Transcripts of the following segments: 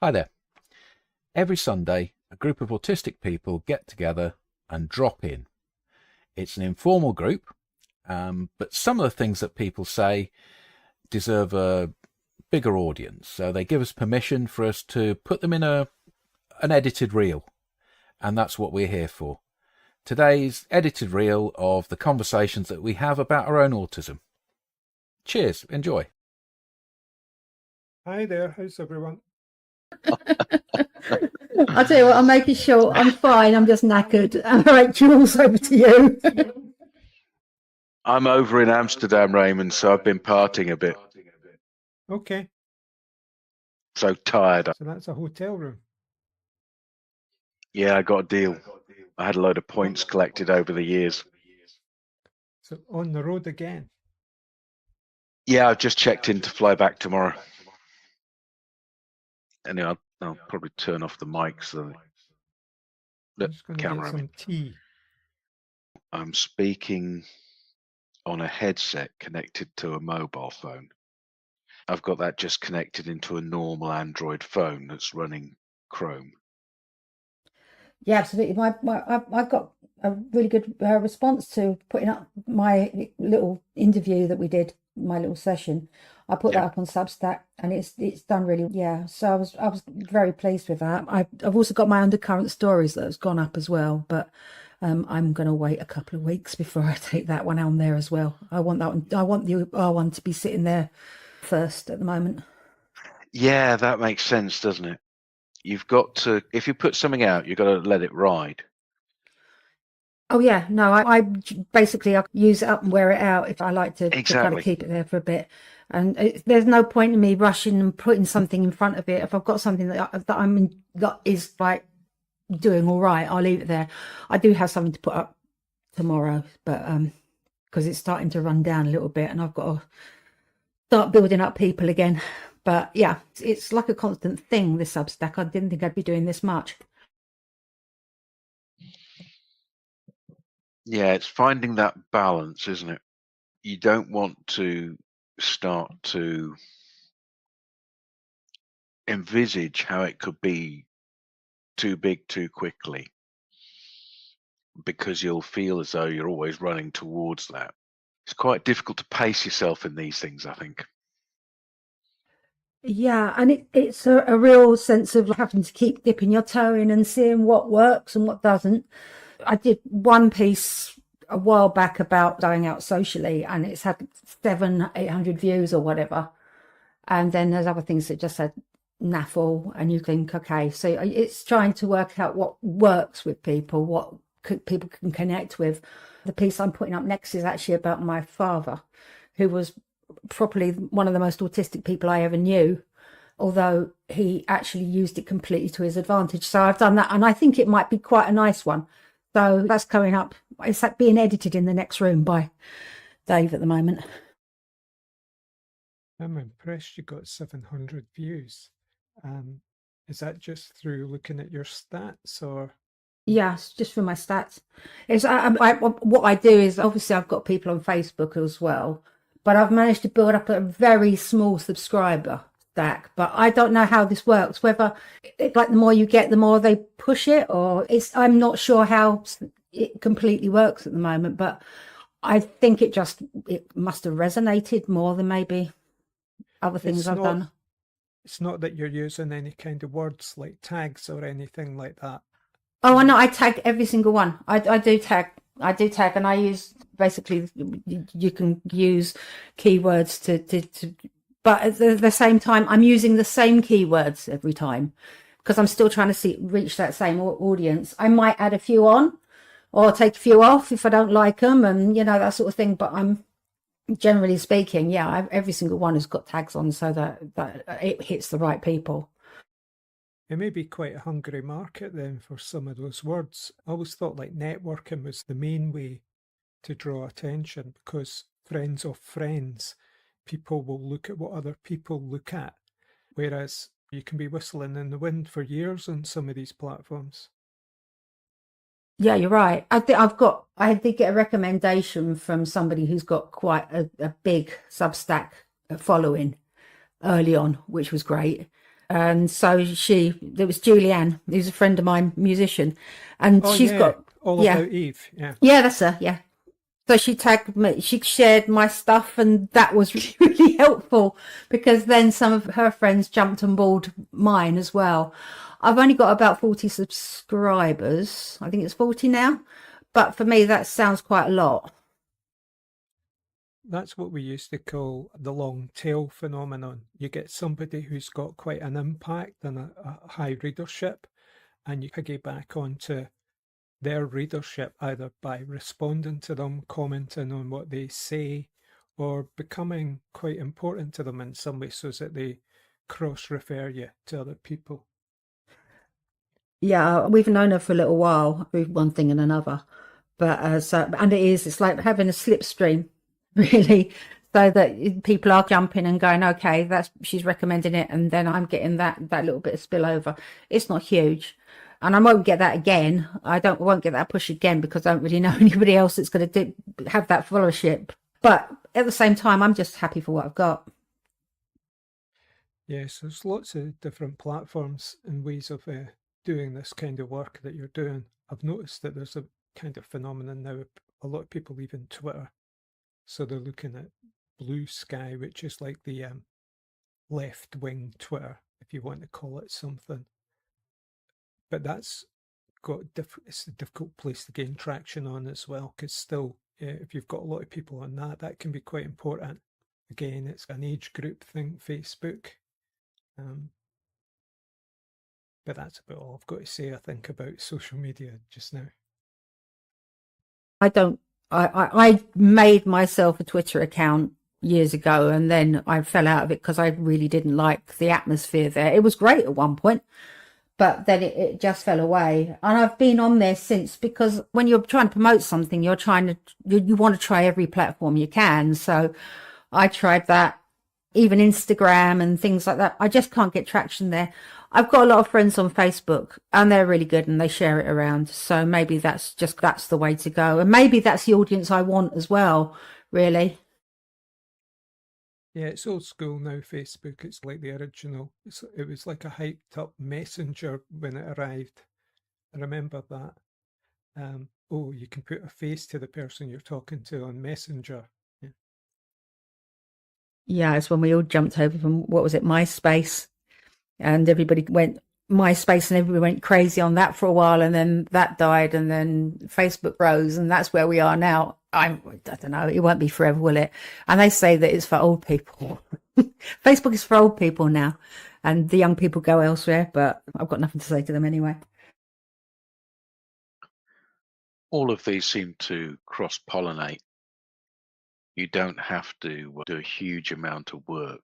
Hi there. Every Sunday, a group of autistic people get together and drop in. It's an informal group, but some of the things that people say deserve a bigger audience. So they give us permission for us to put them in an edited reel, and that's what we're here for. Today's edited reel of the conversations that we have about our own autism. Cheers, enjoy. Hi there, how's everyone? I'll tell you what, I'm making sure I'm fine. I'm just knackered. All right, Jules, over to you. I'm over in Amsterdam, Raymond, so I've been partying a bit. Okay, So tired. so that's a hotel room. Yeah, I got a deal. I had a load of points collected over the years. So on the road again. Yeah, I've just checked in to fly back tomorrow. Anyway, I'll probably turn off the mic so I'm the just going to camera. get some tea. I'm speaking on a headset connected to a mobile phone. I've got that just connected into a normal Android phone that's running Chrome. Yeah, absolutely. I got a really good response to putting up my little interview that we did, my little session. I put that up on Substack, and it's done really, yeah. So I was very pleased with that. I've also got my undercurrent stories that has gone up as well, but I'm going to wait a couple of weeks before I take that one on there as well. I want that one. I want the R1 to be sitting there first at the moment. Yeah, that makes sense, doesn't it? You've got to, if you put something out, you've got to let it ride. Oh yeah, no, I basically I use it up and wear it out if I like to kind Exactly. of keep it there for a bit. And there's no point in me rushing and putting something in front of it. If I've got something that is like doing all right, I'll leave it there. I do have something to put up tomorrow, but because it's starting to run down a little bit, and I've got to start building up people again. But yeah, it's like a constant thing, this Substack. I didn't think I'd be doing this much. Yeah, it's finding that balance, isn't it? You don't want to start to envisage how it could be too big too quickly, because you'll feel as though you're always running towards that. It's quite difficult to pace yourself in these things, I think. Yeah, and it's a real sense of having to keep dipping your toe in and seeing what works and what doesn't. I did one piece a while back about going out socially, and it's had 700-800 views or whatever. And then there's other things that just said naffle, and you think, okay, so it's trying to work out what works with people, what people can connect with. The piece I'm putting up next is actually about my father, who was probably one of the most autistic people I ever knew, although he actually used it completely to his advantage. So I've done that, and I think it might be quite a nice one. So that's coming up. It's like being edited in the next room by Dave at the moment. I'm impressed you got 700 views. Is that just through looking at your stats, or? Yes, just for my stats. It's what I do is, obviously I've got people on Facebook as well, but I've managed to build up a very small subscriber stack. But I don't know how this works, whether like the more you get, the more they push it, or I'm not sure how it completely works at the moment, but I think it must have resonated more than maybe other things I've done. It's not that you're using any kind of words like tags or anything like that. Oh, I know. I tag every single one. I do tag, and I use basically, you can use keywords to, but at the same time, I'm using the same keywords every time because I'm still trying to reach that same audience. I might add a few on or take a few off if I don't like them, and that sort of thing. But I'm generally speaking, yeah, every single one has got tags on so that it hits the right people. It may be quite a hungry market then for some of those words. I always thought like networking was the main way to draw attention, because friends of friends, people will look at what other people look at, whereas you can be whistling in the wind for years on some of these platforms. Yeah, you're right. I did get a recommendation from somebody who's got quite a big Substack following early on, which was great. And so there was Julianne, who's a friend of mine, musician, and Oh she's yeah, got, All yeah, About Eve. Yeah. yeah, that's her, yeah. So she tagged me, she shared my stuff, and that was really helpful because then some of her friends jumped on board mine as well. I've only got about 40 subscribers. I think it's 40 now. But for me, that sounds quite a lot. That's what we used to call the long tail phenomenon. You get somebody who's got quite an impact and a high readership, and you piggyback onto their readership either by responding to them, commenting on what they say, or becoming quite important to them in some way so that they cross-refer you to other people. Yeah, we've known her for a little while, through one thing and another. But and it's like having a slipstream, really, so that people are jumping and going, okay, she's recommending it, and then I'm getting that little bit of spillover. It's not huge, and I won't get that again. I won't get that push again because I don't really know anybody else that's going to have that followership. But at the same time, I'm just happy for what I've got. Yes, there's lots of different platforms and ways of doing this kind of work that you're doing. I've noticed that there's a kind of phenomenon now. A lot of people leaving Twitter, so they're looking at Blue Sky, which is like the left-wing Twitter, if you want to call it something. But that's it's a difficult place to gain traction on as well, because still, if you've got a lot of people on that can be quite important. Again, it's an age group thing, Facebook. But that's about all I've got to say, I think, about social media just now. I made myself a Twitter account years ago, and then I fell out of it because I really didn't like the atmosphere there. It was great at one point, but then it just fell away. And I've been on there since, because when you're trying to promote something, you want to try every platform you can. So I tried that, even Instagram and things like that. I just can't get traction there. I've got a lot of friends on Facebook, and they're really good and they share it around. So maybe that's the way to go. And maybe that's the audience I want as well, really. Yeah, it's old school now, Facebook. It's like the original. It was like a hyped up messenger when it arrived. I remember that. You can put a face to the person you're talking to on Messenger. Yeah, it's when we all jumped over from, what was it, MySpace, and everybody went MySpace and everybody went crazy on that for a while, and then that died, and then Facebook rose, and that's where we are now. I don't know, it won't be forever, will it? And they say that it's for old people. Facebook is for old people now, and the young people go elsewhere, but I've got nothing to say to them anyway. All of these seem to cross-pollinate. You don't have to do a huge amount of work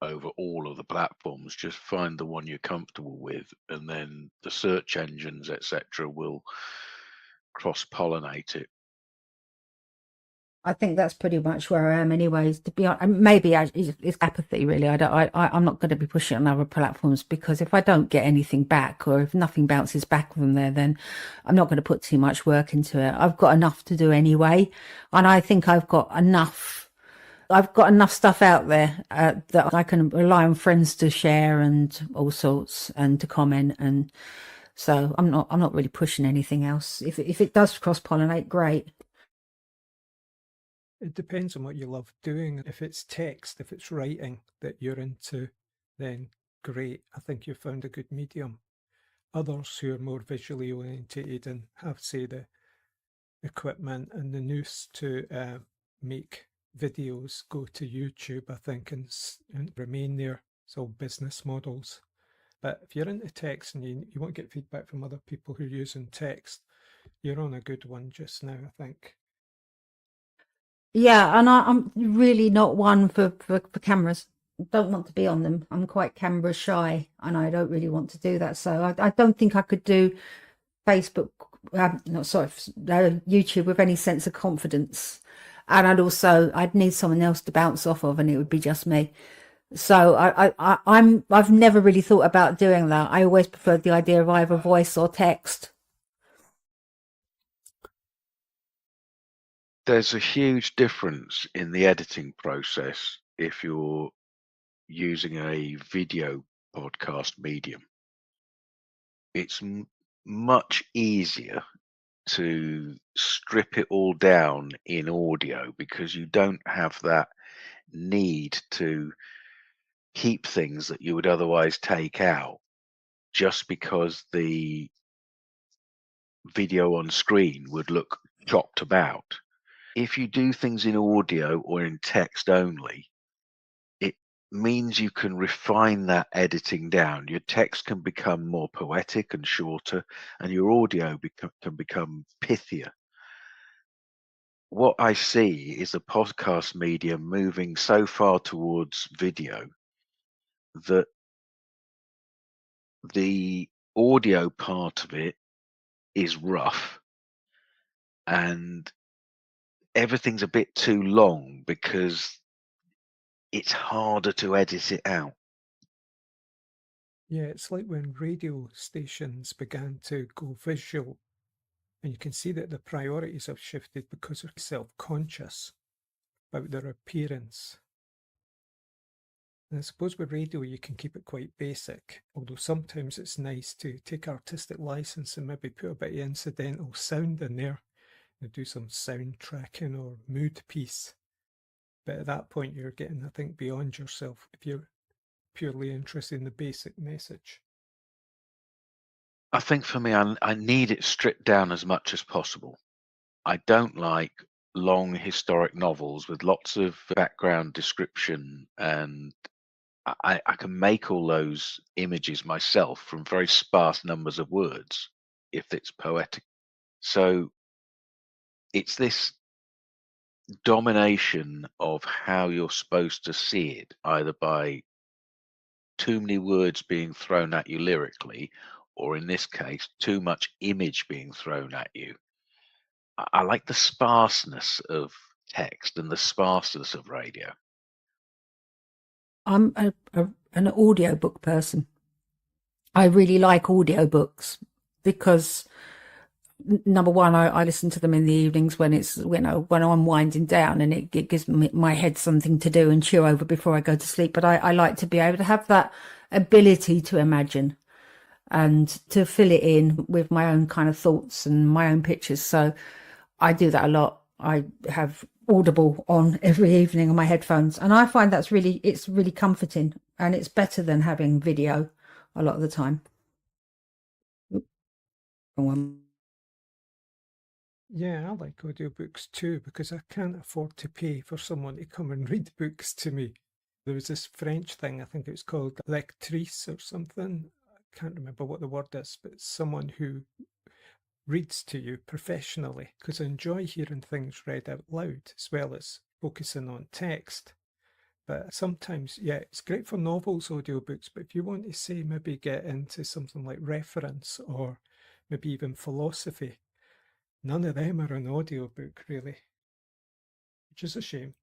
over all of the platforms. Just find the one you're comfortable with, and then the search engines, etc., will cross-pollinate it. I think that's pretty much where I am anyways, to be honest. Maybe it's apathy, really. I'm not going to be pushing on other platforms, because if I don't get anything back, or if nothing bounces back from there, then I'm not going to put too much work into it. I've got enough to do anyway. And I think I've got enough stuff out there that I can rely on friends to share and all sorts, and to comment. And so I'm not really pushing anything else. If it does cross-pollinate, great. It depends on what you love doing. If it's text, if it's writing that you're into, then great. I think you've found a good medium. Others who are more visually orientated and have, say, the equipment and the nous to make videos go to YouTube, I think, and remain there. It's all business models. But if you're into text and you want to get feedback from other people who are using text, you're on a good one just now, I think. Yeah, and I'm really not one for cameras. Don't want to be on them. I'm quite camera shy, and I don't really want to do that. So I don't think I could do Facebook, YouTube with any sense of confidence. And I'd need someone else to bounce off of, and it would be just me. So I've never really thought about doing that. I always preferred the idea of either voice or text. There's a huge difference in the editing process if you're using a video podcast medium. It's much easier to strip it all down in audio because you don't have that need to keep things that you would otherwise take out just because the video on screen would look chopped about. If you do things in audio or in text only, it means you can refine that editing down. Your text can become more poetic and shorter, and your audio can become pithier. What I see is the podcast medium moving so far towards video that the audio part of it is rough and everything's a bit too long because it's harder to edit it out. Yeah, it's like when radio stations began to go visual, and you can see that the priorities have shifted because they're self-conscious about their appearance. And I suppose with radio you can keep it quite basic, although sometimes it's nice to take artistic license and maybe put a bit of incidental sound in there and do some sound tracking or mood piece. But at that point you're getting, I think, beyond yourself if you're purely interested in the basic message. I think for me, I need it stripped down as much as possible. I don't like long historic novels with lots of background description, and I can make all those images myself from very sparse numbers of words if it's poetic. So it's this domination of how you're supposed to see it, either by too many words being thrown at you lyrically, or in this case, too much image being thrown at you. I like the sparseness of text and the sparseness of radio. I'm an audiobook person. I really like audiobooks because number one, I listen to them in the evenings when I'm winding down, and it gives my head something to do and chew over before I go to sleep. But I like to be able to have that ability to imagine and to fill it in with my own kind of thoughts and my own pictures. So I do that a lot. I have Audible on every evening on my headphones, and I find it's really comforting, and it's better than having video a lot of the time. Yeah, I like audiobooks too because I can't afford to pay for someone to come and read books to me. There was this French thing, I think it was called lectrice or something. I can't remember what the word is, but it's someone who reads to you professionally, because I enjoy hearing things read out loud as well as focusing on text. But sometimes, yeah, it's great for novels, audiobooks, but if you want to say maybe get into something like reference or maybe even philosophy, none of them are an audiobook really, which is a shame.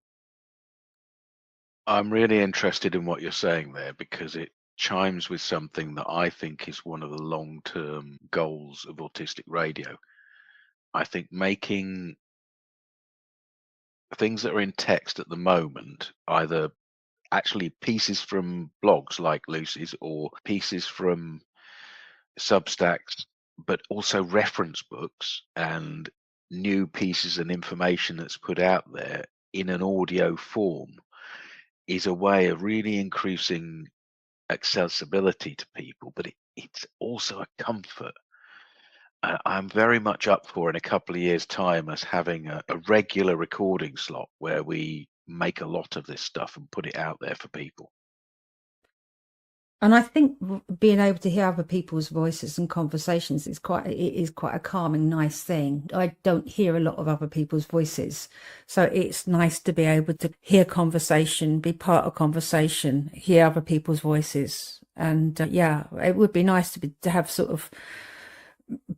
I'm really interested in what you're saying there because it chimes with something that I think is one of the long-term goals of autistic radio. I think making things that are in text at the moment, either actually pieces from blogs like Lucy's or pieces from Substacks, but also reference books and new pieces and information that's put out there in an audio form is a way of really increasing accessibility to people, but it's also a comfort. I'm very much up for in a couple of years' time us having a regular recording slot where we make a lot of this stuff and put it out there for people. And I think being able to hear other people's voices and conversations is quite a calming, nice thing. I don't hear a lot of other people's voices, so it's nice to be able to hear conversation, be part of conversation, hear other people's voices, and yeah, it would be nice to have sort of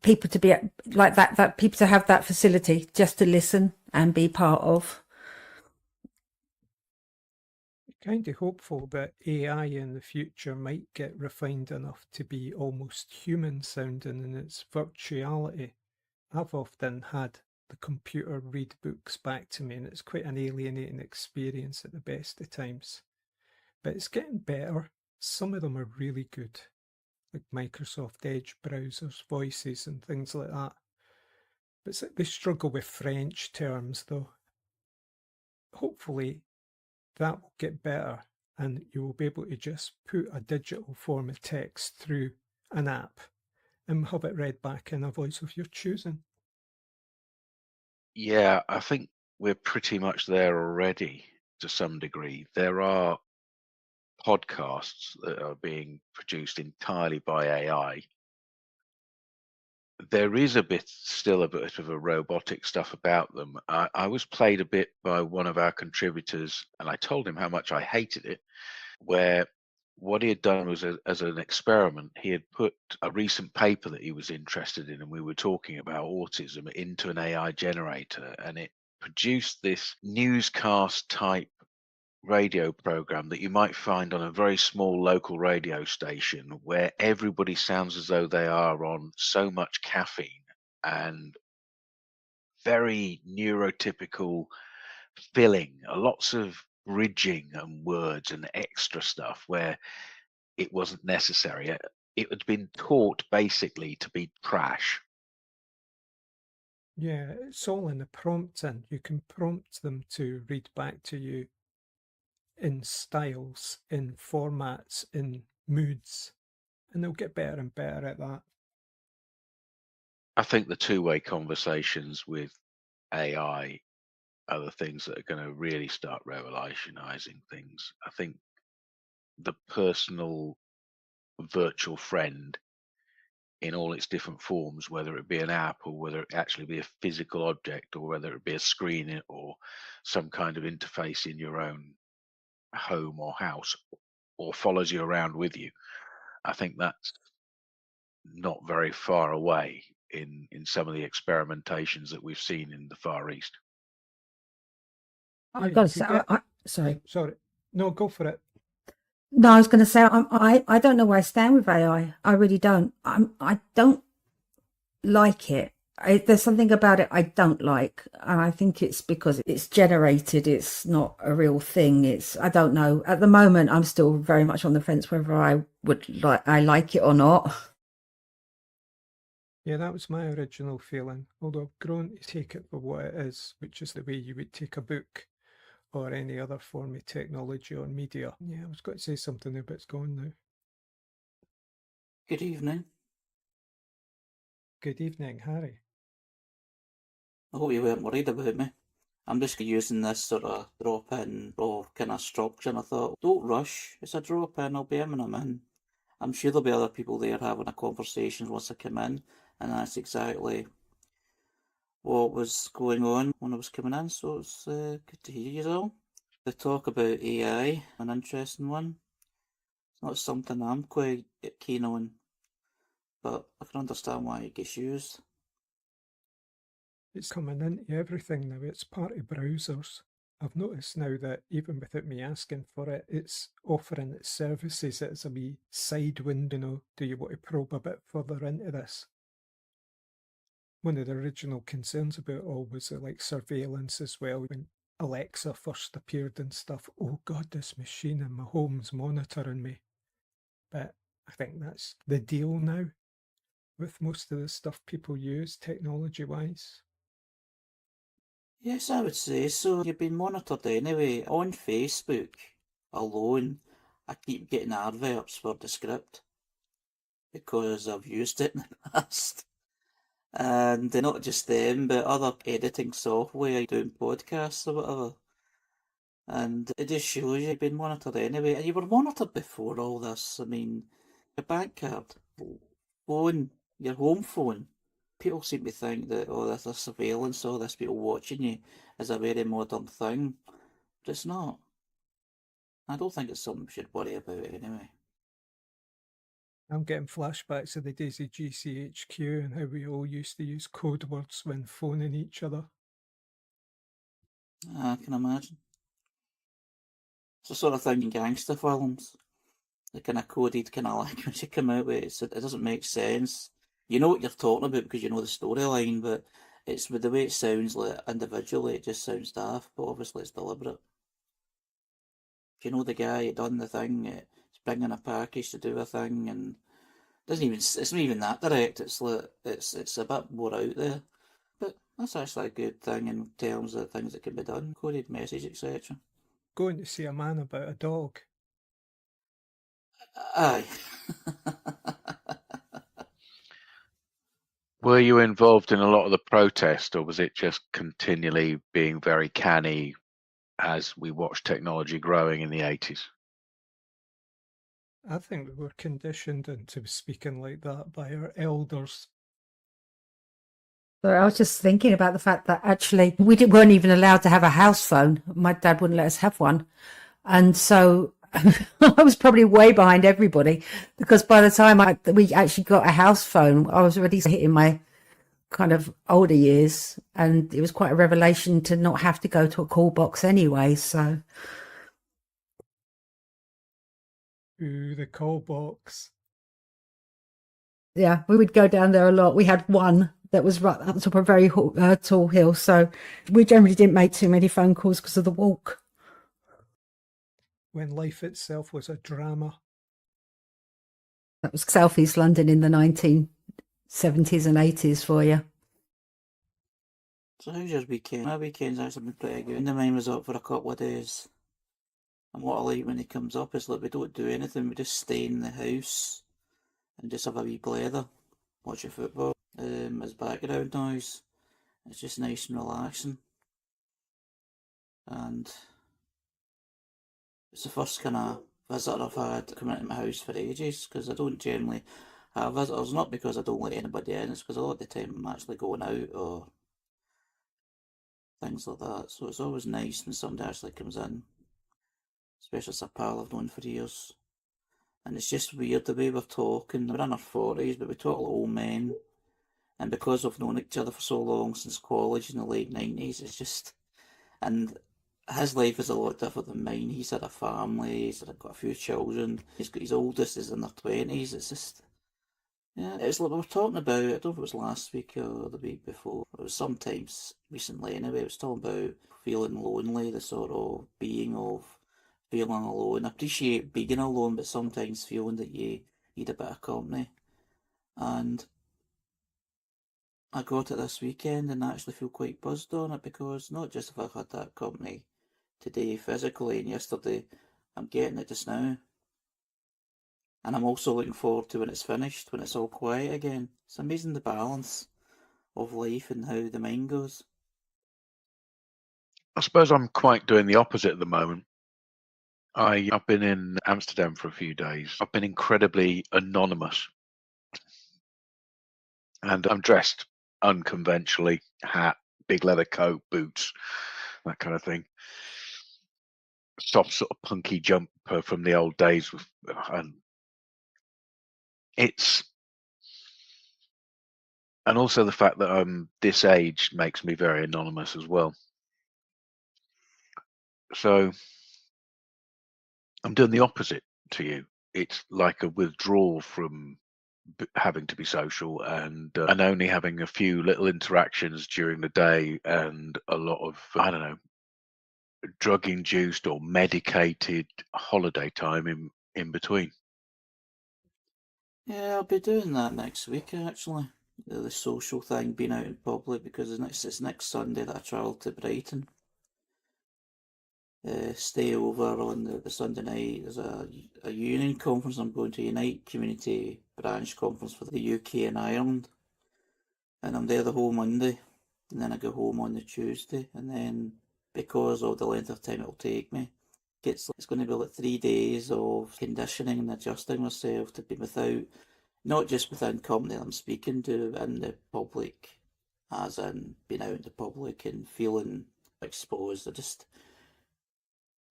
people to be like that people to have that facility just to listen and be part of. Kind of hopeful that AI in the future might get refined enough to be almost human sounding in its virtuality. I've often had the computer read books back to me, and it's quite an alienating experience at the best of times. But it's getting better. Some of them are really good, like Microsoft Edge browsers, voices and things like that. But they struggle with French terms, though. Hopefully that will get better and you will be able to just put a digital form of text through an app and have it read back in a voice of your choosing. Yeah, I think we're pretty much there already to some degree. There are podcasts that are being produced entirely by AI. There is still a bit of a robotic stuff about them. I was played a bit by one of our contributors, and I told him how much I hated it, where what he had done was, as an experiment, he had put a recent paper that he was interested in, and we were talking about autism, into an AI generator, and it produced this newscast type radio program that you might find on a very small local radio station, where everybody sounds as though they are on so much caffeine and very neurotypical filling, lots of bridging and words and extra stuff where it wasn't necessary. It had been taught basically to be trash. Yeah, it's all in the prompting. You can prompt them to read back to you in styles, in formats, in moods, and they'll get better and better at that. I think the two-way conversations with AI are the things that are going to really start revolutionizing things. I think the personal virtual friend in all its different forms, whether it be an app or whether it actually be a physical object or whether it be a screen or some kind of interface in your own home or house or follows you around with you, I think that's not very far away in some of the experimentations that we've seen in the Far East. I've got to say, sorry. Sorry. No, go for it. No, I was going to say, I don't know where I stand with AI. I really don't. I don't like it. There's something about it I don't like. And I think it's because it's generated. It's not a real thing. I don't know. At the moment, I'm still very much on the fence whether I like it or not. Yeah, that was my original feeling. Although I've grown to take it for what it is, which is the way you would take a book or any other form of technology or media. Yeah, I was going to say something there, but it's gone now. Good evening. Good evening, Harry. I hope you weren't worried about me. I'm just using this sort of drop-in or kind of structure, and I thought, don't rush. It's a drop-in. I'll be in when I'm in. I'm sure there'll be other people there having a conversation once I come in, and that's exactly what was going on when I was coming in, so it's good to hear you all. The talk about AI, an interesting one. It's not something I'm quite keen on, but I can understand why it gets used. It's coming into everything now. It's part of browsers. I've noticed now that even without me asking for it, it's offering its services as a wee side window. Do you want to probe a bit further into this? One of the original concerns about it all was like surveillance as well. When Alexa first appeared and stuff, oh God, this machine in my home's monitoring me. But I think that's the deal now with most of the stuff people use technology-wise. Yes, I would say so. You've been monitored anyway. On Facebook alone, I keep getting adverts for the script because I've used it in the past. And not just them, but other editing software, doing podcasts or whatever. And it just shows you've been monitored anyway. And you were monitored before all this. I mean, your bank card, phone, your home phone. People seem to think that, oh, this is surveillance, all this people watching you is a very modern thing. But it's not. I don't think it's something we should worry about anyway. I'm getting flashbacks of the days of GCHQ and how we all used to use code words when phoning each other. I can imagine. It's the sort of thing in gangster films. The kind of coded kind of language you come out with. It doesn't make sense. You know what you're talking about because you know the storyline, but it's with the way it sounds like individually, it just sounds daft, but obviously it's deliberate. If you know the guy who done the thing, it's bring in a package to do a thing, and it's not even that direct. It's like it's a bit more out there, but that's actually a good thing in terms of things that can be done, coded message, etc. Going to see a man about a dog. Aye. Were you involved in a lot of the protest, or was it just continually being very canny as we watched technology growing in the 80s? I think we were conditioned into speaking like that by our elders. So I was just thinking about the fact that actually weren't even allowed to have a house phone. My dad wouldn't let us have one. And so I was probably way behind everybody, because by the time we actually got a house phone, I was already hitting my kind of older years, and it was quite a revelation to not have to go to a call box anyway. So Ooh, the call box. yeah, we would go down there a lot. We had one that was right up the top of a very tall hill, so we generally didn't make too many phone calls because of the walk. When life itself was a drama. That was South East London in the 1970s and 80s for you. So how's your weekend? My weekend's actually been pretty good. And mine was up for a couple of days. And what I like when he comes up is like we don't do anything, we just stay in the house and just have a wee blather, watch a football, as background noise. It's just nice and relaxing. And it's the first kind of visitor I've had coming into my house for ages, because I don't generally have visitors, not because I don't let anybody in, it's because a lot of the time I'm actually going out or things like that. So it's always nice when somebody actually comes in, especially if it's a pal I've known for years. And it's just weird the way we're talking. We're in our 40s, but we talk like old men. And because we've known each other for so long, since college in the late 90s, it's just... And his life is a lot different than mine. He's had a family, he's got a few children. He's got his oldest is in their 20s. It's just... Yeah, it's like we were talking about, I don't know if it was last week or the week before. It was sometimes recently anyway. It was talking about feeling lonely, the sort of being of feeling alone. I appreciate being alone, but sometimes feeling that you need a bit of company. And I got it this weekend and I actually feel quite buzzed on it, because not just if I've had that company today physically and yesterday, I'm getting it just now. And I'm also looking forward to when it's finished, when it's all quiet again. It's amazing the balance of life and how the mind goes. I suppose I'm quite doing the opposite at the moment. I've been in Amsterdam for a few days. I've been incredibly anonymous. And I'm dressed unconventionally, hat, big leather coat, boots, that kind of thing. Soft sort of punky jumper from the old days, and also the fact that I'm this age makes me very anonymous as well. So I'm doing the opposite to you. It's like a withdrawal from having to be social and only having a few little interactions during the day, and a lot of, I don't know, drug-induced or medicated holiday time in between. Yeah, I'll be doing that next week actually. The social thing, being out in public, because it's next Sunday that I travel to Brighton. Stay over on the Sunday night. There's a union conference I'm going to, Unite Community Branch Conference for the UK and Ireland. And I'm there the whole Monday. And then I go home on the Tuesday. And then, because of the length of time it'll take me, it's going to be like 3 days of conditioning and adjusting myself to be without, not just within company I'm speaking to in the public, as in being out in the public and feeling exposed.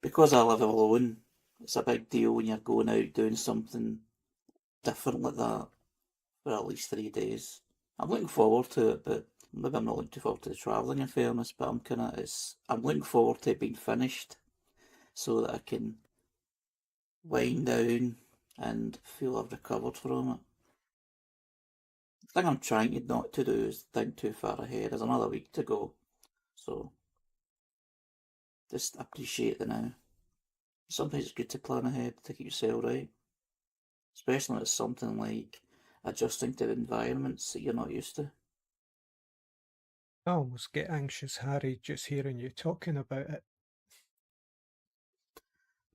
Because I live alone, it's a big deal when you're going out doing something different like that for at least 3 days. I'm looking forward to it, but maybe I'm not looking too forward to the travelling in fairness, but I'm looking forward to it being finished so that I can wind down and feel I've recovered from it. The thing I'm trying not to do is think too far ahead. There's another week to go, so just appreciate the now. Sometimes it's good to plan ahead to keep yourself right. especially when it's something like adjusting to environments that you're not used to. I almost get anxious, Harry, just hearing you talking about it.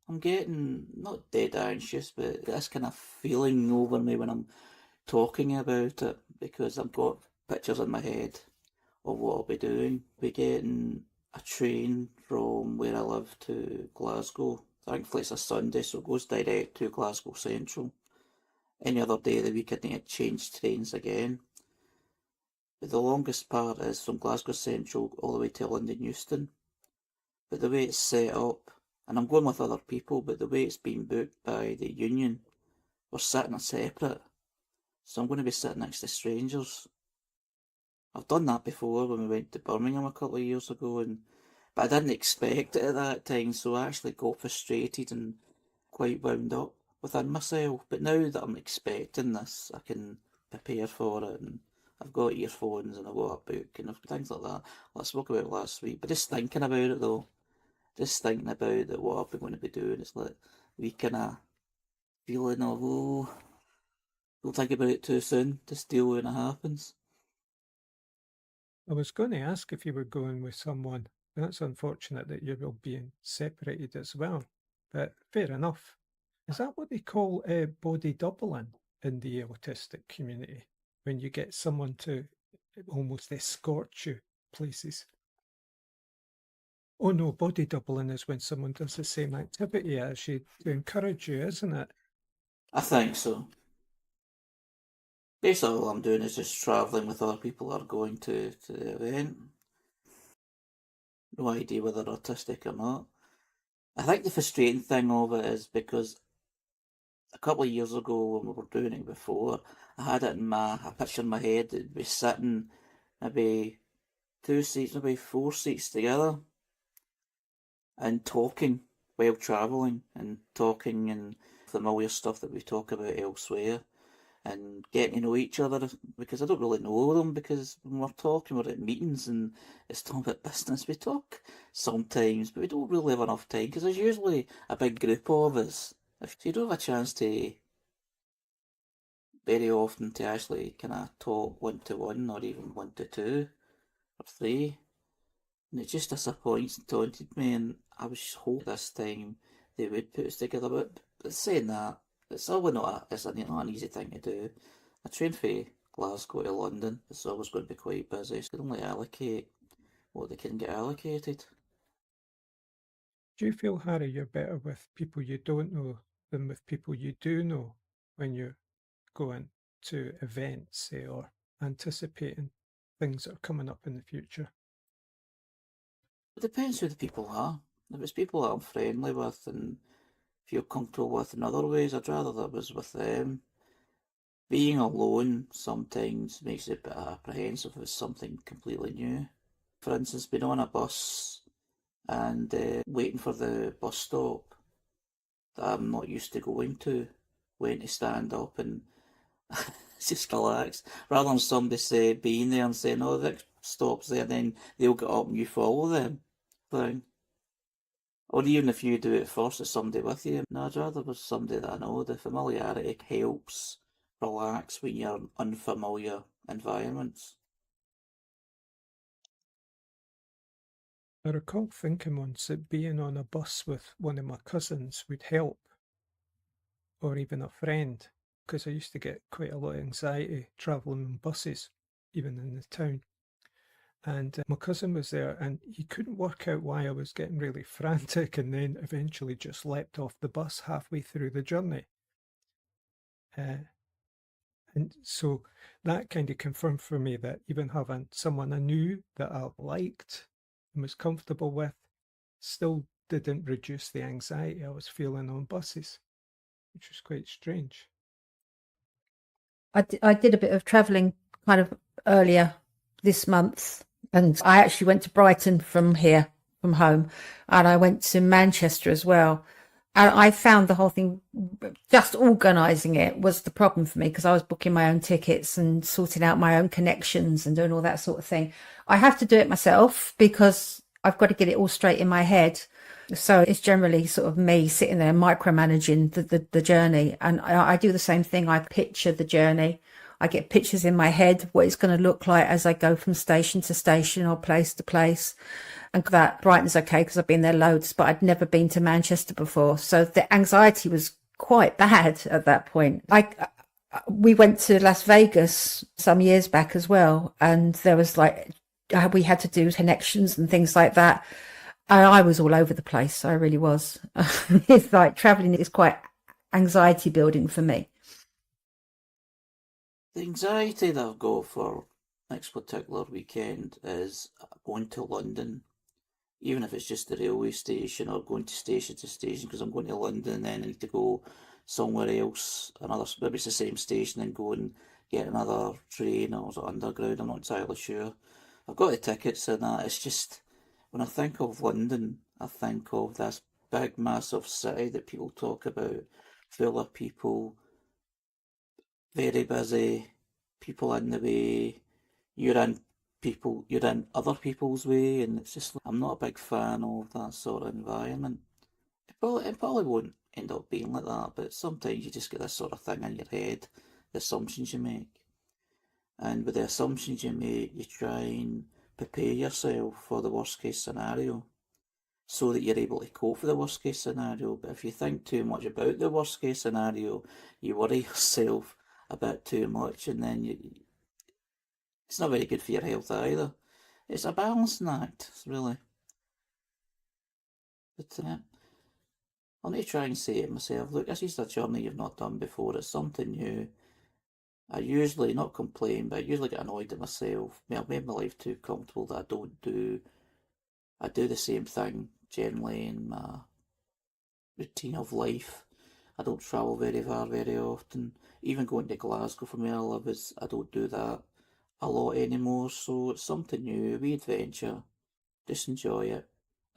I'm getting not dead anxious, but this kind of feeling over me when I'm talking about it, because I've got pictures in my head of what I'll be doing. We're getting a train from where I live to Glasgow. Thankfully it's a Sunday, so it goes direct to Glasgow Central. Any other day of the week I'd need to change trains again. But the longest part is from Glasgow Central all the way to London Euston. But the way it's set up, and I'm going with other people, but the way it's been booked by the union, we're sitting separate. So I'm going to be sitting next to strangers. I've done that before when we went to Birmingham a couple of years ago, but I didn't expect it at that time, so I actually got frustrated and quite wound up within myself. But now that I'm expecting this, I can prepare for it, and I've got earphones and I've got a book and things like that. I spoke about it last week, but just thinking about it though, just thinking about that what I'm going to be doing, it's like we kind of feeling of, oh, don't think about it too soon, just deal when it happens. I was going to ask if you were going with someone. That's unfortunate that you're all being separated as well, but fair enough. Is that what they call body doubling in the autistic community? When you get someone to almost escort you places? Oh no, body doubling is when someone does the same activity as you to encourage you, isn't it? I think so. Basically all I'm doing is just travelling with other people that are going to the event. No idea whether they're autistic or not. I think the frustrating thing of it is because a couple of years ago when we were doing it before, I had it in a picture in my head that we'd be sitting maybe 2 seats, maybe 4 seats together and talking while travelling and talking and familiar stuff that we talk about elsewhere and getting to know each other, because I don't really know them, because when we're talking, we're at meetings and it's talking about business. We talk sometimes, but we don't really have enough time because there's usually a big group of us. If you don't have a chance to very often to actually kind of talk 1-to-1 or even 1-to-2 or 3, and it just disappoints and taunted me, and I was hoping this time they would put us together. But saying that, it's always not an easy thing to do. A train from Glasgow to London is always going to be quite busy, so they can only allocate what they can get allocated. Do you feel, Harry, you're better with people you don't know than with people you do know when you're going to events, say, or anticipating things that are coming up in the future? It depends who the people are. If it's people that I'm friendly with and feel comfortable with in other ways, I'd rather that was with them. Being alone sometimes makes it a bit apprehensive if it's something completely new. For instance, being on a bus and waiting for the bus stop that I'm not used to going to, when to stand up and just relax, rather than somebody being there and saying, oh, the stop's there, then they'll get up and you follow them. Thing. Or even if you do it first, there's somebody with you. No, I'd rather with somebody that I know. The familiarity helps relax when you're in unfamiliar environments. I recall thinking once that being on a bus with one of my cousins would help, or even a friend, because I used to get quite a lot of anxiety travelling on buses, even in the town. And my cousin was there and he couldn't work out why I was getting really frantic, and then eventually just leapt off the bus halfway through the journey. And so that kind of confirmed for me that even having someone I knew that I liked and was comfortable with still didn't reduce the anxiety I was feeling on buses, which was quite strange. I did a bit of travelling kind of earlier this month, and I actually went to Brighton from here, from home, and I went to Manchester as well. And I found the whole thing, just organising it was the problem for me, because I was booking my own tickets and sorting out my own connections and doing all that sort of thing. I have to do it myself because I've got to get it all straight in my head. So it's generally sort of me sitting there micromanaging the journey. And I do the same thing. I picture the journey. I get pictures in my head, what it's going to look like as I go from station to station or place to place. And that Brighton's okay because I've been there loads, but I'd never been to Manchester before. So the anxiety was quite bad at that point. We went to Las Vegas some years back as well. And there was like, we had to do connections and things like that. And I was all over the place. I really was. It's like traveling is quite anxiety building for me. The anxiety that I've got for next particular weekend is going to London, even if it's just the railway station or going to station, because I'm going to London and then I need to go somewhere else, maybe it's the same station, and go and get another train or is it underground, I'm not entirely sure. I've got the tickets and that. It's just, when I think of London, I think of this big, massive city that people talk about, full of people, very busy, people in the way, you're in other people's way, and it's just, I'm not a big fan of that sort of environment. It probably won't end up being like that, but sometimes you just get this sort of thing in your head, the assumptions you make. And with the assumptions you make, you try and prepare yourself for the worst case scenario so that you're able to cope with the worst case scenario. But if you think too much about the worst case scenario, you worry yourself a bit too much, and then it's not very good for your health either. It's a balancing act, really. But I need to try and say to myself, look, this is a journey you've not done before, it's something new. I usually, not complain, but I usually get annoyed at myself. I've made my life too comfortable that I do the same thing generally in my routine of life. I don't travel very far very often. Even going to Glasgow from where I live, I don't do that a lot anymore, so it's something new, a wee adventure. Just enjoy it.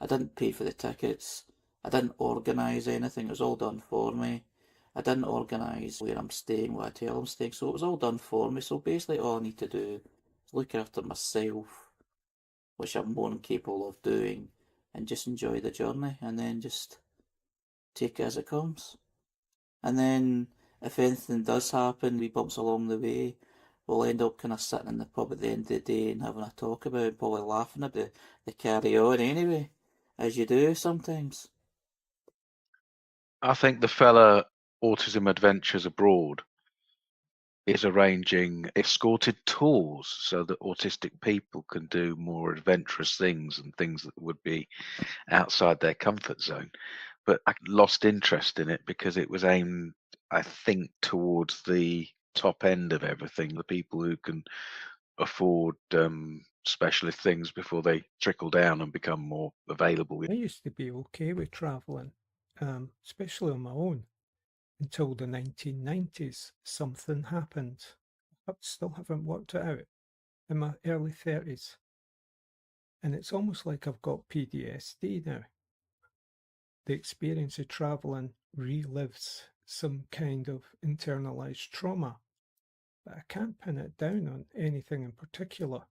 I didn't pay for the tickets. I didn't organise anything, it was all done for me. I didn't organise where I'm staying, what hotel I'm staying, so it was all done for me. So basically all I need to do is look after myself, which I'm more than capable of doing, and just enjoy the journey, and then just take it as it comes. And then if anything does happen, we bumps along the way, we'll end up kind of sitting in the pub at the end of the day and having a talk about it, probably laughing at the carry on anyway, as you do sometimes. I think the fella Autism Adventures Abroad is arranging escorted tours so that autistic people can do more adventurous things and things that would be outside their comfort zone. But I lost interest in it because it was aimed, I think, towards the top end of everything, the people who can afford specialist things before they trickle down and become more available. I used to be okay with travelling, especially on my own, until the 1990s. Something happened. I still haven't worked it out in my early 30s. And it's almost like I've got PTSD now. The experience of travelling relives some kind of internalised trauma, but I can't pin it down on anything in particular.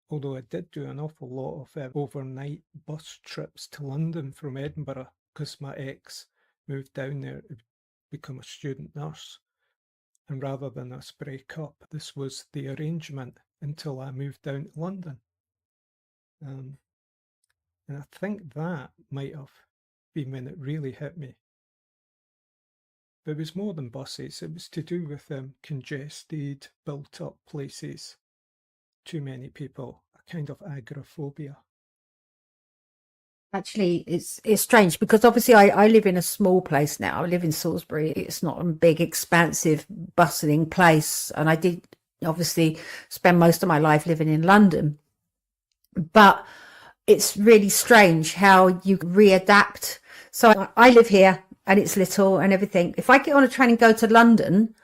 Although I did do an awful lot of overnight bus trips to London from Edinburgh because my ex moved down there to become a student nurse. And rather than us break up, this was the arrangement until I moved down to London. And I think that might have been when it really hit me. But it was more than buses. It was to do with congested, built-up places. Too many people, a kind of agoraphobia. Actually, it's strange because obviously I live in a small place now. I live in Salisbury. It's not a big, expansive, bustling place. And I did obviously spend most of my life living in London. But it's really strange how you readapt. So I live here and it's little and everything. If I get on a train and go to London,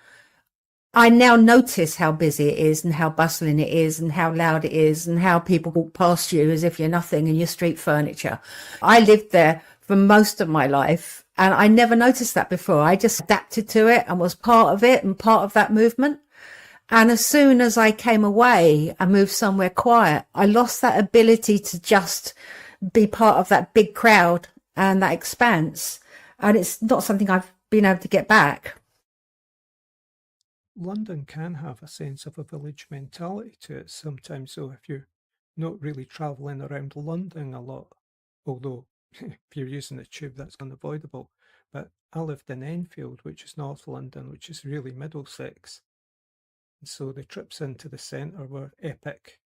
I now notice how busy it is and how bustling it is and how loud it is and how people walk past you as if you're nothing and you're street furniture. I lived there for most of my life and I never noticed that before. I just adapted to it and was part of it and part of that movement. And as soon as I came away and moved somewhere quiet, I lost that ability to just be part of that big crowd and that expanse. And it's not something I've been able to get back. London can have a sense of a village mentality to it sometimes, so if you're not really travelling around London a lot, although if you're using the tube, that's unavoidable. But I lived in Enfield, which is North London, which is really Middlesex. And so the trips into the centre were epic.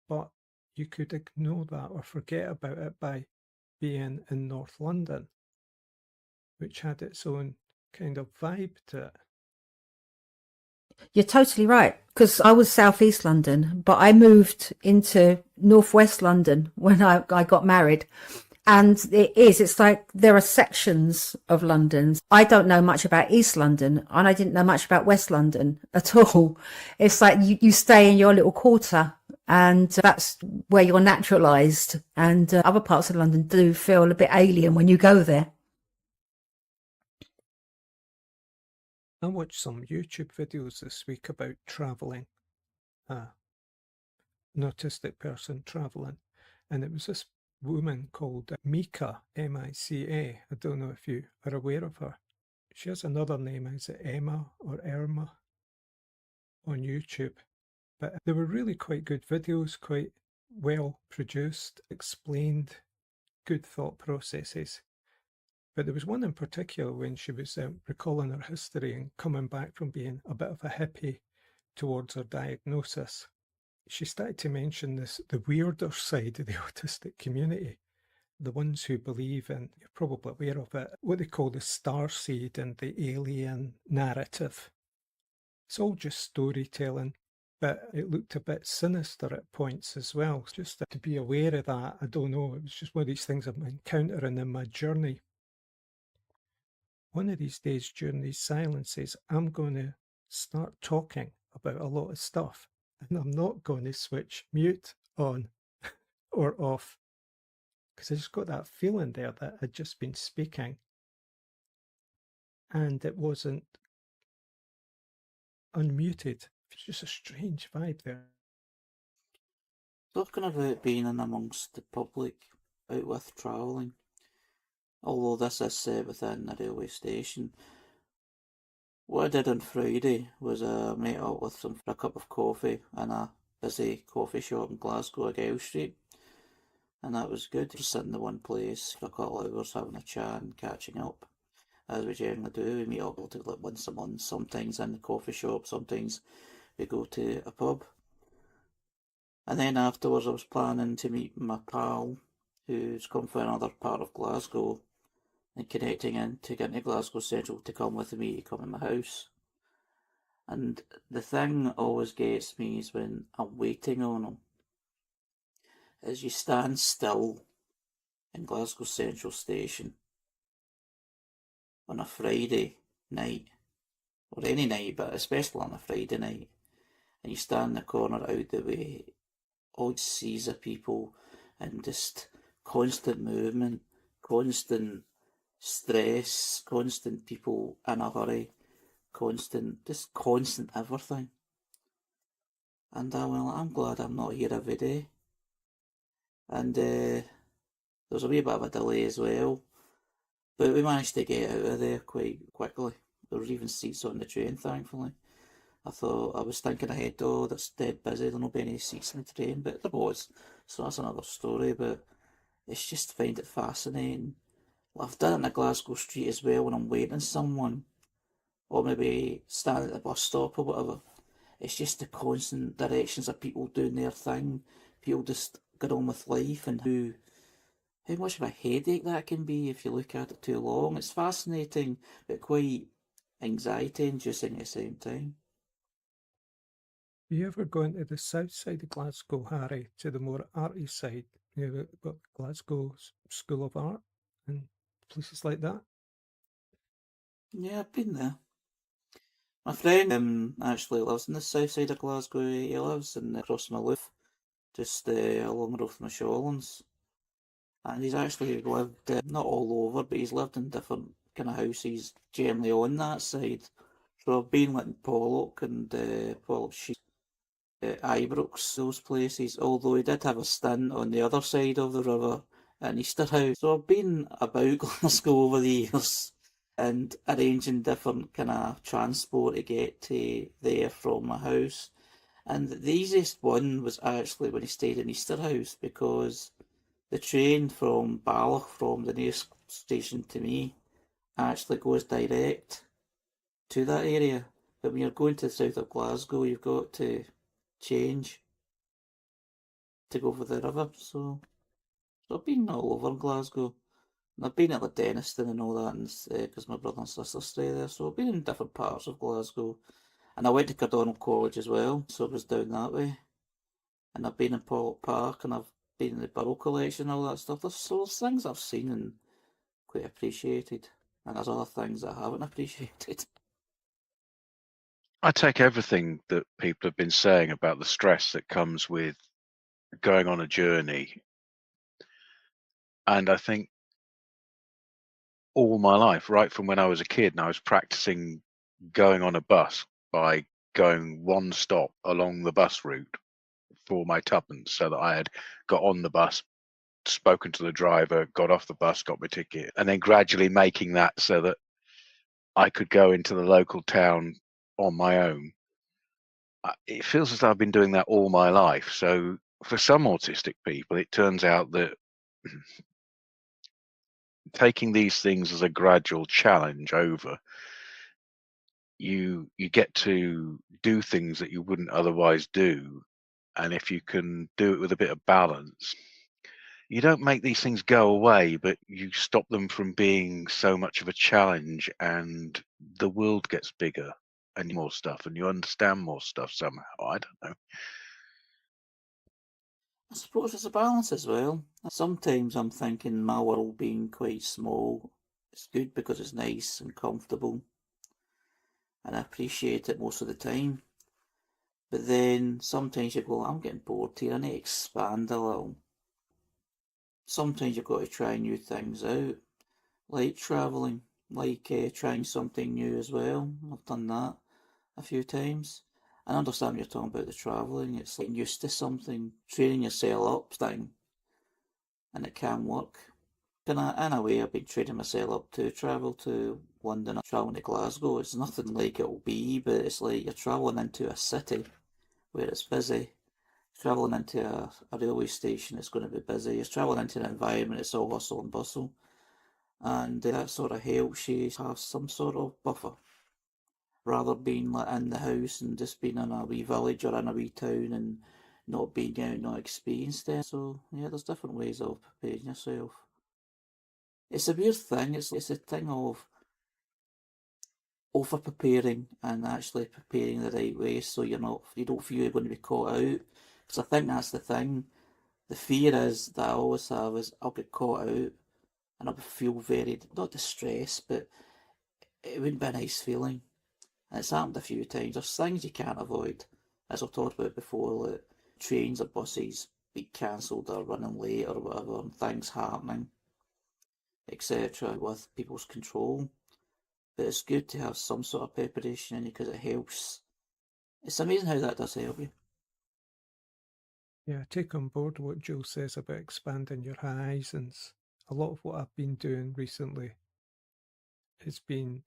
But you could ignore that or forget about it by being in North London, which had its own kind of vibe to it. You're totally right, because I was southeast London, but I moved into northwest London when I got married. And it's like there are sections of London. I don't know much about East London, and I didn't know much about West London at all. It's like you stay in your little quarter, and that's where you're naturalised. And other parts of London do feel a bit alien when you go there. I watched some YouTube videos this week about travelling, an autistic person travelling, and it was this woman called Mika, M-I-C-A. I don't know if you are aware of her. She has another name, is it Emma or Irma, on YouTube. But they were really quite good videos, quite well produced, explained, good thought processes. But there was one in particular when she was recalling her history and coming back from being a bit of a hippie towards her diagnosis. She started to mention the weirder side of the autistic community, the ones who believe in, you're probably aware of it, what they call the starseed and the alien narrative. It's all just storytelling, but it looked a bit sinister at points as well. Just to be aware of that, I don't know, it was just one of these things I'm encountering in my journey. One of these days during these silences, I'm going to start talking about a lot of stuff, and I'm not going to switch mute on or off, because I just got that feeling there that I'd just been speaking and it wasn't unmuted. It's just a strange vibe there. Talking about being in amongst the public, out with travelling, although this is set within a railway station, what I did on Friday was meet up with them for a cup of coffee in a busy coffee shop in Glasgow, Argyle Street, and that was good. Just sitting in one place for a couple of hours having a chat and catching up, as we generally do. We meet up like once a month, sometimes in the coffee shop, sometimes we go to a pub. And then afterwards I was planning to meet my pal who's come from another part of Glasgow and connecting in to get into Glasgow Central to come with me, to come in my house. And the thing that always gets me is when I'm waiting on him, is you stand still in Glasgow Central Station on a Friday night, or any night, but especially on a Friday night, and you stand in the corner out the way, all you see is people and just constant movement, constant stress, constant people in a hurry, constant everything. And I'm glad I'm not here every day. And there was a wee bit of a delay as well, but we managed to get out of there quite quickly. There were even seats on the train, thankfully. I was thinking ahead, oh, that's dead busy, there'll not be any seats in the train, but there was, so that's another story. But it's just find it fascinating. I've done it in a Glasgow street as well when I'm waiting on someone, or maybe standing at the bus stop or whatever. It's just the constant directions of people doing their thing, people just get on with life, and how much of a headache that can be if you look at it too long. It's fascinating, but quite anxiety-inducing at the same time. Have you ever gone to the south side of Glasgow, Harry, to the more arty side? You know, got Glasgow School of Art and places like that? Yeah, I've been there. My friend actually lives in the south side of Glasgow. He lives in across Maloof, just along Rothmashawlands. And he's actually lived, not all over, but he's lived in different kind of houses generally on that side. So I've been like in Pollock and Pollock Sheep, Ibrox, those places. Although he did have a stint on the other side of the river an Easter house. So I've been about Glasgow over the years and arranging different kind of transport to get to there from my house. And the easiest one was actually when I stayed in Easter House, because the train from Balloch, from the nearest station to me, actually goes direct to that area. But when you're going to the south of Glasgow, you've got to change to go over the river. So I've been all over Glasgow. And I've been at like Denniston and all that, because my brother and sister stay there. So I've been in different parts of Glasgow. And I went to Cardonald College as well, so I was down that way. And I've been in Pollock Park, and I've been in the Borough Collection and all that stuff. There's things I've seen and quite appreciated. And there's other things I haven't appreciated. I take everything that people have been saying about the stress that comes with going on a journey, and I think all my life, right from when I was a kid, and I was practicing going on a bus by going one stop along the bus route for my tuppence, so that I had got on the bus, spoken to the driver, got off the bus, got my ticket, and then gradually making that so that I could go into the local town on my own. It feels as though I've been doing that all my life. So for some autistic people, it turns out that taking these things as a gradual challenge over, you get to do things that you wouldn't otherwise do. And if you can do it with a bit of balance, you don't make these things go away, but you stop them from being so much of a challenge, and the world gets bigger and more stuff, and you understand more stuff somehow. I don't know. I suppose it's a balance as well. Sometimes I'm thinking my world being quite small, it's good because it's nice and comfortable, and I appreciate it most of the time. But then sometimes you go, I'm getting bored here, I need to expand a little. Sometimes you've got to try new things out, like travelling, like trying something new as well. I've done that a few times. I understand what you're talking about the travelling. It's like used to something, training yourself up thing, and it can work. In a way, I've been training myself up to travel to London, travelling to Glasgow. It's nothing like it'll be, but it's like you're travelling into a city where it's busy. Travelling into a railway station, it's going to be busy. You're travelling into an environment, it's all hustle and bustle. And that sort of helps you have some sort of buffer, rather being like in the house and just being in a wee village or in a wee town and not being out, not experienced it. So yeah, there's different ways of preparing yourself. It's a weird thing. It's a thing of over preparing and actually preparing the right way, so you don't feel you're going to be caught out. Because I think that's the thing. The fear is that I always have is I'll get caught out and I'll feel very, not distressed, but it wouldn't be a nice feeling. And it's happened a few times. There's things you can't avoid, as I've talked about before, like trains or buses be cancelled or running late or whatever, and things happening, etc., with people's control. But it's good to have some sort of preparation in you because it helps. It's amazing how that does help you. Yeah, I take on board what Joe says about expanding your horizons. A lot of what I've been doing recently has been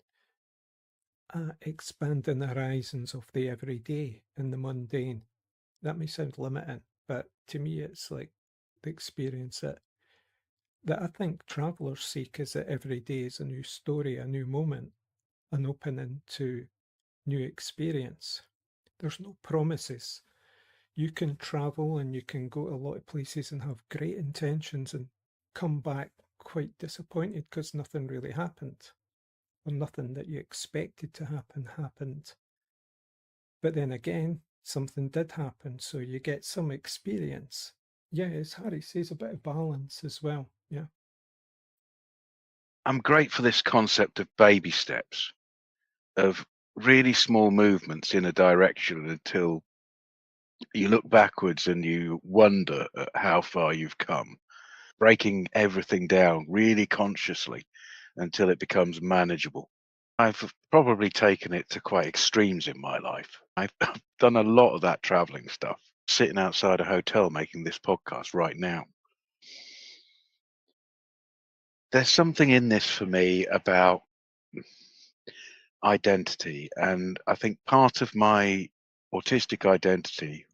expanding the horizons of the everyday and the mundane. That may sound limiting, but to me it's like the experience that I think travellers seek is that every day is a new story, a new moment, an opening to new experience. There's no promises. You can travel and you can go to a lot of places and have great intentions and come back quite disappointed because nothing really happened, or nothing that you expected to happen happened. But then again, something did happen, so you get some experience. Yeah, as Harry says, a bit of balance as well. Yeah. I'm great for this concept of baby steps, of really small movements in a direction until you look backwards and you wonder at how far you've come, breaking everything down really consciously until it becomes manageable. I've probably taken it to quite extremes in my life. I've done a lot of that traveling stuff, sitting outside a hotel making this podcast right now. there's something in this for me about identity, and I think part of my autistic identity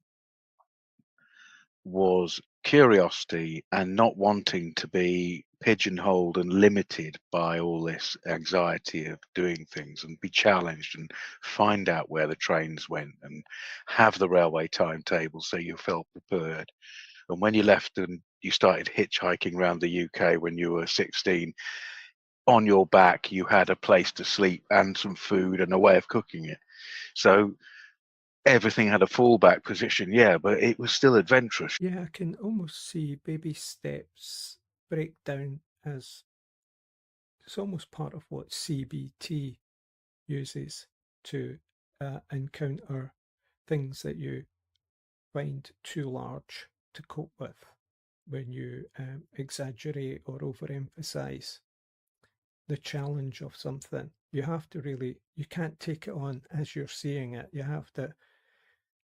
was curiosity and not wanting to be pigeonholed and limited by all this anxiety of doing things, and be challenged and find out where the trains went and have the railway timetable so you felt prepared. And when you left and you started hitchhiking around the UK when you were 16, on your back you had a place to sleep and some food and a way of cooking it. So everything had a fallback position, yeah, but it was still adventurous. Yeah, I can almost see baby steps break down as it's almost part of what CBT uses to encounter things that you find too large to cope with when you exaggerate or overemphasize the challenge of something. You have to really, you can't take it on as you're seeing it. You have to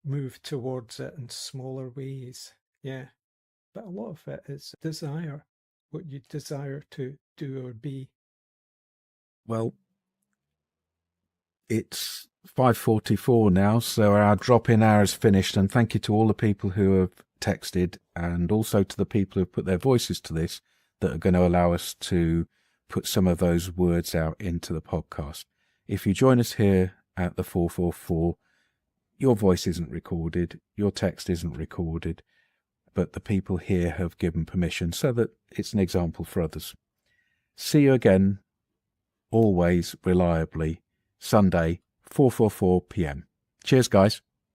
move towards it in smaller ways. Yeah. But a lot of it is desire, what you desire to do or be. Well, it's 5:44 now, so our drop-in hour is finished, and thank you to all the people who have texted, and also to the people who have put their voices to this, that are going to allow us to put some of those words out into the podcast. If you join us here at the 444, your voice isn't recorded, your text isn't recorded, but the people here have given permission so that it's an example for others. See you again, always reliably, Sunday, 4:44 p.m. Cheers, guys.